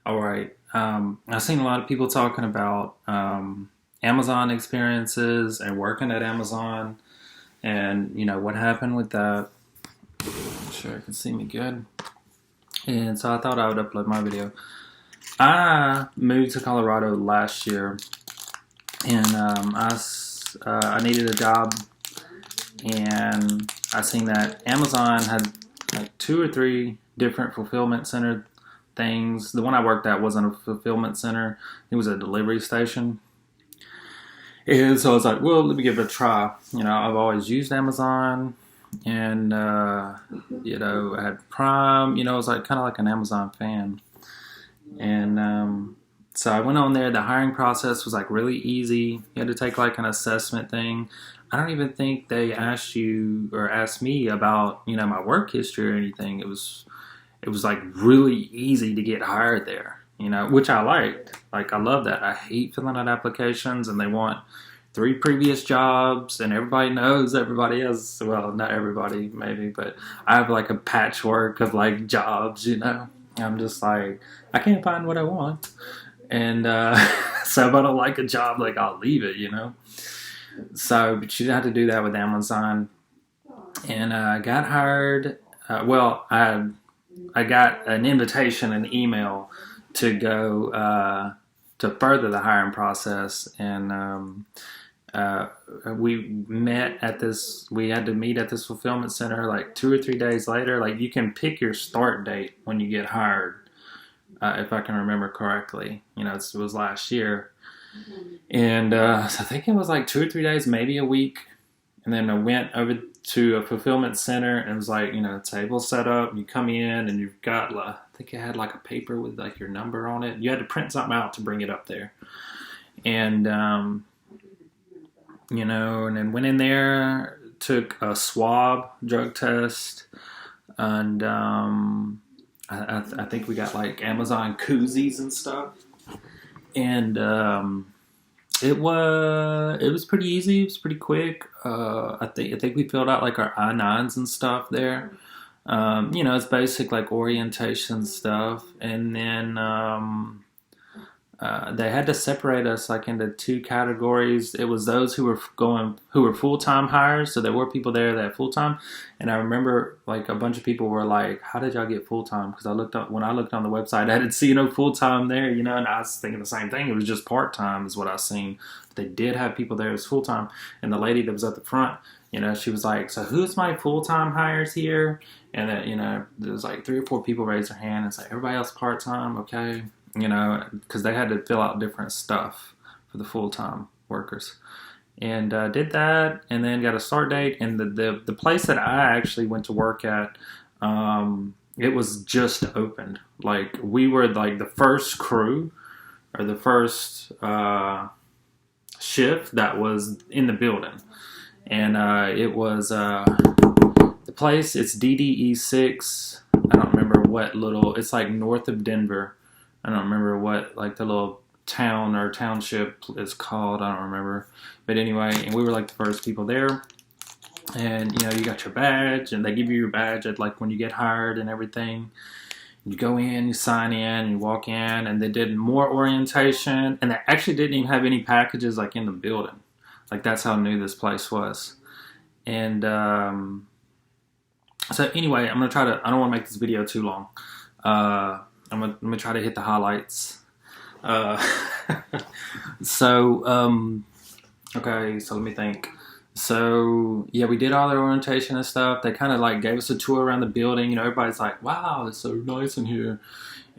All right. I've seen a lot of people talking about Amazon experiences and working at Amazon, and what happened with that. Make sure I can see me good. And so I thought I would upload my video. I moved to Colorado last year, and I needed a job, and I seen that Amazon had like two or three different fulfillment center things. The one I worked at wasn't a fulfillment center; it was a delivery station. And so I was like, well, let me give it a try. I've always used Amazon, and I had Prime. I was like kind of like an Amazon fan, and so I went on there. The hiring process was like really easy. You had to take like an assessment thing. I don't even think they asked you or asked me about my work history or anything. It was like really easy to get hired there, which I liked. Like, I love that. I hate filling out applications and they want three previous jobs and everybody knows everybody else. Well, not everybody, maybe, but I have like a patchwork of like jobs. I'm just like, I can't find what I want. And so if I don't like a job, like, I'll leave it. So, but you had to do that with Amazon. And I got hired. I got an invitation, an email to go to further the hiring process, and we met at this. We had to meet at this fulfillment center like 2 or 3 days later. Like, you can pick your start date when you get hired, if I can remember correctly. It was last year, and so I think it was like 2 or 3 days, maybe a week. And then I went over to a fulfillment center and it was like, table set up. You come in and you've got, I think it had like a paper with like your number on it. You had to print something out to bring it up there. And, and then went in there, took a swab drug test. And I think we got like Amazon koozies and stuff. And, It was pretty easy. It was pretty quick. I think we filled out like our I-9s and stuff there. It's basic like orientation stuff, and then they had to separate us like into two categories. It was those who were full-time hires, so there were people there that full-time. And I remember like a bunch of people were like, "How did y'all get full-time?" Because when I looked on the website, I didn't see no full-time there, and I was thinking the same thing. It was just part-time is what I seen. But they did have people there as full-time, and the lady that was at the front, she was like, "So who's my full-time hires here?" And then, there was like 3 or 4 people raised their hand and said, "Everybody else part-time, okay?" Because they had to fill out different stuff for the full-time workers. And did that, and then got a start date. And the place that I actually went to work at, it was just opened. Like, we were like the first crew, or the first shift that was in the building. And it was the place, it's DDE6. I don't remember what it's like north of Denver. I don't remember what like the little town or township is called. I don't remember. But anyway, and we were like the first people there. And you got your badge, and they give you your badge at like when you get hired and everything. You go in, you sign in, you walk in, and they did more orientation, and they actually didn't even have any packages like in the building. Like, that's how new this place was. And so anyway, I'm gonna try to. I don't want to make this video too long. I'm gonna try to hit the highlights. Uh, okay, so let me think. So yeah, we did all the orientation and stuff. They kind of like gave us a tour around the building. Everybody's like, "Wow, it's so nice in here."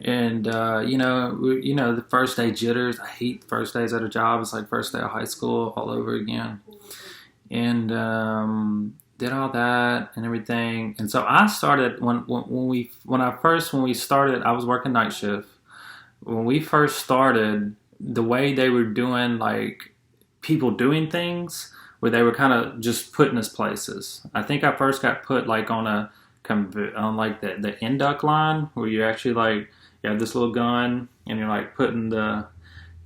And the first day jitters. I hate first days at a job. It's like first day of high school all over again. And did all that and everything. And so I started when we started. I was working night shift. When we first started, the way they were doing like people doing things, where they were kind of just putting us places. I think I first got put like on like the induct line, where you actually like you have this little gun and you're like putting the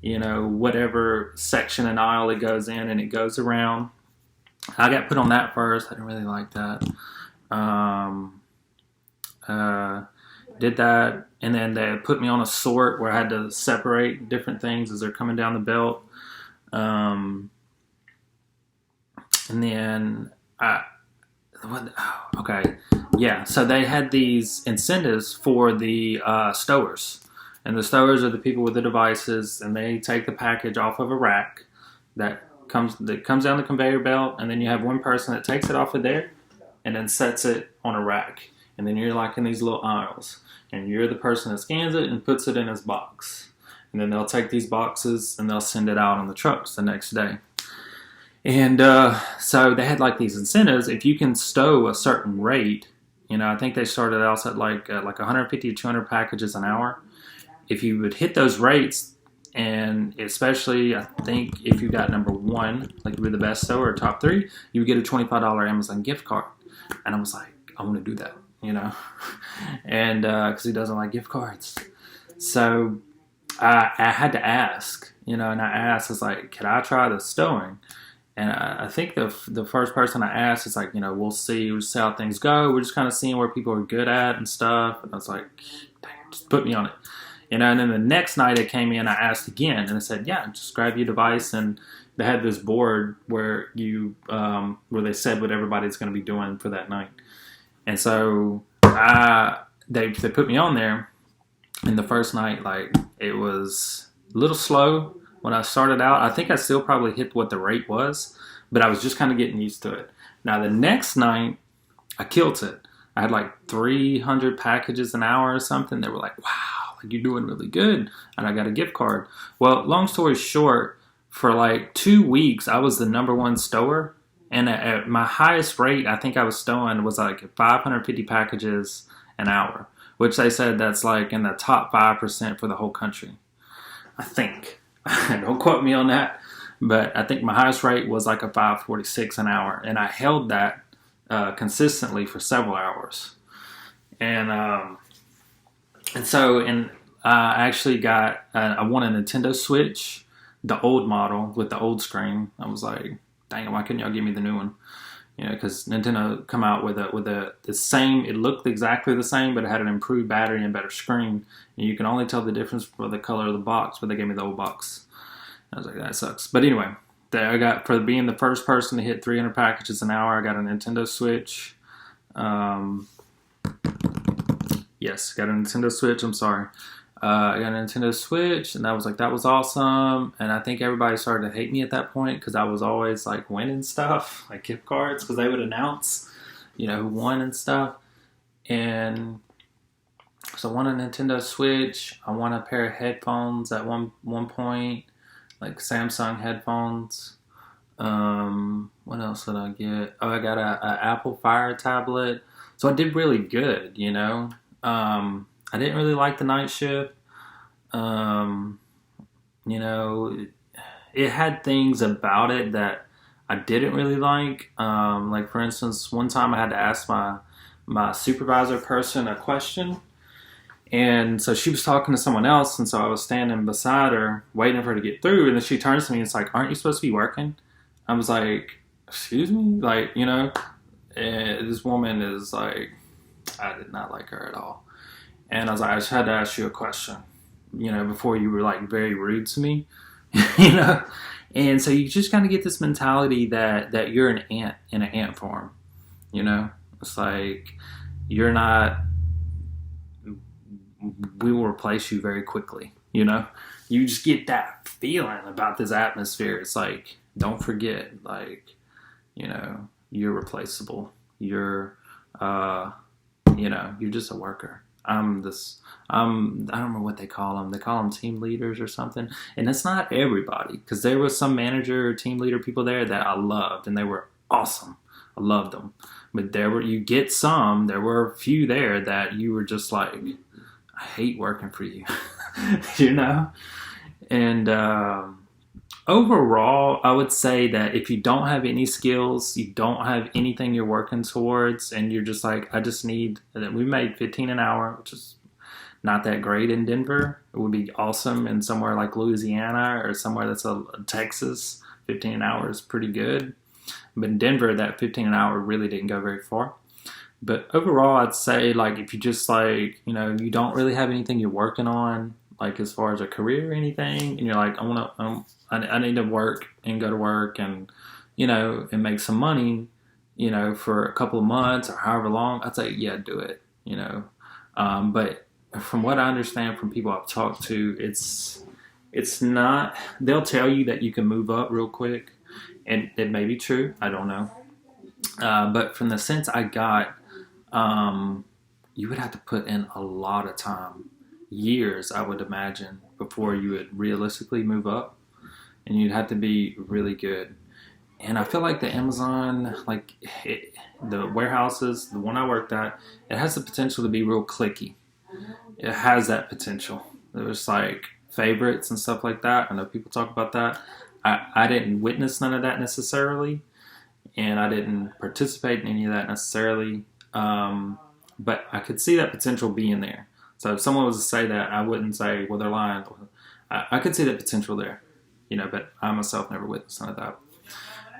whatever section and aisle it goes in, and it goes around. I got put on that first. I didn't really like that. did that, and then they put me on a sort where I had to separate different things as they're coming down the belt. And then okay, yeah. So they had these incentives for the stowers, and the stowers are the people with the devices, and they take the package off of a rack that comes down the conveyor belt, and then you have one person that takes it off of there, and then sets it on a rack, and then you're like in these little aisles, and you're the person that scans it and puts it in his box, and then they'll take these boxes and they'll send it out on the trucks the next day. And so they had like these incentives. If you can stow a certain rate, I think they started out at like 150 to 200 packages an hour. If you would hit those rates, and especially I think if you got number one, like you were the best stower or top three, you would get a $25 Amazon gift card. And I was like, I want to do that, and because he doesn't like gift cards. So I had to ask, and I asked, I was like, can I try the stowing? And I think the first person I asked is like, we'll see how things go. We're just kind of seeing where people are good at and stuff. And I was like, dang, just put me on it. And then the next night I came in, I asked again, and I said, yeah, just grab your device. And they had this board where where they said what everybody's going to be doing for that night. And so they put me on there. And the first night, like, it was a little slow. When I started out, I think I still probably hit what the rate was, but I was just kind of getting used to it. Now, the next night, I killed it. I had like 300 packages an hour or something. They were like, wow, like you're doing really good. And I got a gift card. Well, long story short, for like 2 weeks, I was the number one stower. And at my highest rate, I think I was stowing was like 550 packages an hour, which they said that's like in the top 5% for the whole country, I think. Don't quote me on that, but I think my highest rate was like a 546 an hour, and I held that consistently for several hours. And so I actually I won a Nintendo Switch, the old model with the old screen. I was like, dang, why couldn't y'all give me the new one? Because Nintendo come out with the same. It looked exactly the same, but it had an improved battery and better screen. And you can only tell the difference by the color of the box. But they gave me the old box. I was like, that sucks. But anyway, I got, for being the first person to hit 300 packages an hour, I got a Nintendo Switch. Yes, got a Nintendo Switch. I'm sorry. I got a Nintendo Switch, and that was awesome. And I think everybody started to hate me at that point because I was always like winning stuff, like gift cards, because they would announce, who won and stuff. And so I won a Nintendo Switch. I won a pair of headphones at one point, like Samsung headphones. What else did I get? Oh, I got a Apple Fire tablet. So I did really good, I didn't really like the night shift. It had things about it that I didn't really like. Like, for instance, one time I had to ask my supervisor person a question. And so she was talking to someone else, and so I was standing beside her, waiting for her to get through, and then she turns to me and it's like, aren't you supposed to be working? I was like, excuse me? Like, this woman is like, I did not like her at all. And I was like, I just had to ask you a question, before you were like very rude to me, And so you just kind of get this mentality that you're an ant in an ant farm, It's like, you're not, we will replace you very quickly, You just get that feeling about this atmosphere. It's like, don't forget, like, you're replaceable. You're, you're just a worker. I don't remember what they call them. They call them team leaders or something. And it's not everybody, because there was some manager or team leader people there that I loved, and they were awesome. I loved them. But there were a few there that you were just like, I hate working for you, And overall, I would say that if you don't have any skills, you don't have anything you're working towards, and you're just like, we made $15 an hour, which is not that great in Denver. It would be awesome in somewhere like Louisiana or somewhere that's Texas. 15 an hour is pretty good. But in Denver, that 15 an hour really didn't go very far. But overall, I'd say like if you just like you don't really have anything you're working on, like as far as a career or anything, and you're like I need to work and go to work and and make some money, for a couple of months or however long, I'd say yeah, do it. But from what I understand from people I've talked to, it's not. They'll tell you that you can move up real quick, and it may be true. I don't know. But from the sense I got, you would have to put in a lot of time, years, I would imagine, before you would realistically move up, and you'd have to be really good. And I feel like the Amazon, the warehouses, the one I worked at, it has the potential to be real clicky. It has that potential. There's like favorites and stuff like that. I know people talk about that. I didn't witness none of that necessarily, and I didn't participate in any of that necessarily. But I could see that potential being there. So if someone was to say that, I wouldn't say, well, they're lying. I could see that potential there, but I myself never witnessed none of that.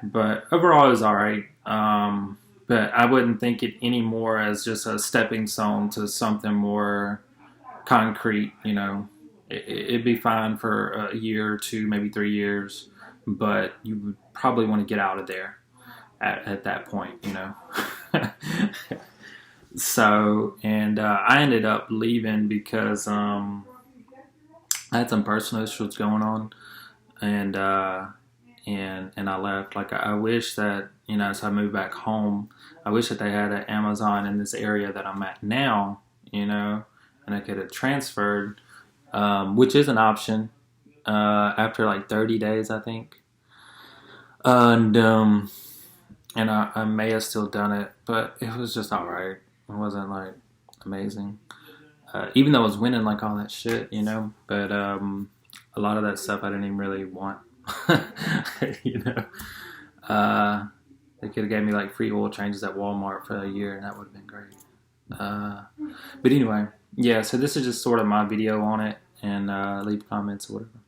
But overall, it was all right. But I wouldn't think it anymore as just a stepping stone to something more concrete. It'd be fine for a year or two, maybe 3 years, but you would probably want to get out of there at that point. So, and I ended up leaving because I had some personal issues going on, and I left. Like I wish that as I moved back home, I wish that they had an Amazon in this area that I'm at now, and I could have transferred, which is an option after like 30 days, I think, and I may have still done it, but it was just all right. It wasn't like amazing, even though I was winning like all that shit, But a lot of that stuff I didn't even really want. They could have gave me like free oil changes at Walmart for a year, and that would have been great. But anyway, yeah. So this is just sort of my video on it, and leave comments or whatever.